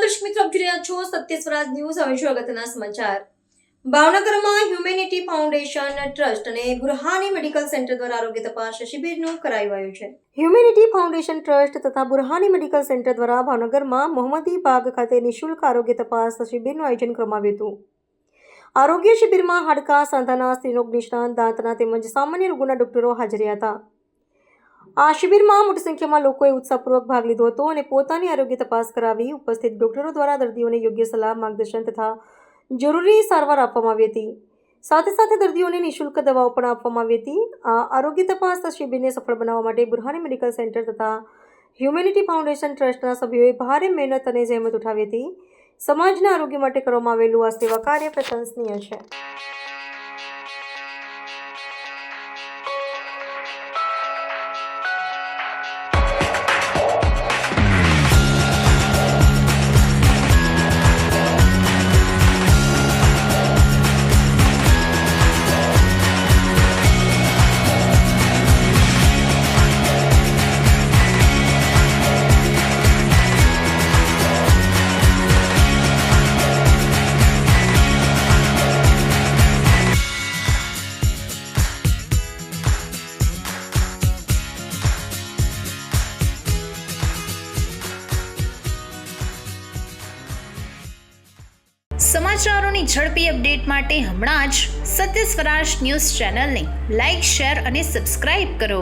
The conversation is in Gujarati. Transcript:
દર્શક મિત્રો, આપ જોઈ રહ્યા છો સત્ય સ્વરાજ ન્યૂઝ. હવે જોઈએ અગત્યના સમાચાર. ભાવનગરમાં હ્યુમેનિટી ફાઉન્ડેશન ટ્રસ્ટ અને બુરહાની મેડિકલ સેન્ટર દ્વારા આરોગ્ય તપાસ શિબિરનું કરાયું આયોજન. હ્યુમેનિટી ફાઉન્ડેશન ટ્રસ્ટ તથા બુરહાની મેડિકલ સેન્ટર દ્વારા ભાવનગરમાં મોહમ્મદી બાગ ખાતે નિઃશુલ્ક આરોગ્ય તપાસ શિબિરનું આયોજન કરવામાં આવ્યું હતું. આરોગ્ય શિબિરમાં હાડકા, સાંધાના, સ્ત્રીરોગ નિષ્ણાત, દાંતના તેમજ સામાન્ય રોગોના ડોક્ટરો હાજર રહ્યા હતા. આ શિબિરમાં મોટી સંખ્યામાં લોકોએ ઉત્સાહપૂર્વક ભાગ લીધો હતો અને પોતાની આરોગ્ય તપાસ કરાવી. ઉપસ્થિત ડોક્ટરો દ્વારા દર્દીઓને યોગ્ય સલાહ, માર્ગદર્શન તથા જરૂરી સારવાર આપવામાં આવી હતી. સાથે સાથે દર્દીઓને નિઃશુલ્ક દવાઓ પણ આપવામાં આવી હતી. આ આરોગ્ય તપાસ શિબિરને સફળ બનાવવા માટે બુરહાની મેડિકલ સેન્ટર તથા હ્યુમેનિટી ફાઉન્ડેશન ટ્રસ્ટના સભ્યોએ ભારે મહેનત અને જહેમત ઉઠાવી હતી. સમાજના આરોગ્ય માટે કરવામાં આવેલું આ સેવા કાર્ય પ્રશંસનીય છે. સમાચારોની ઝડપી અપડેટ માટે હમણાં જ સત્ય સ્વરાજ ન્યૂઝ ચેનલને લાઇક, શેર અને સબસ્ક્રાઇબ કરો.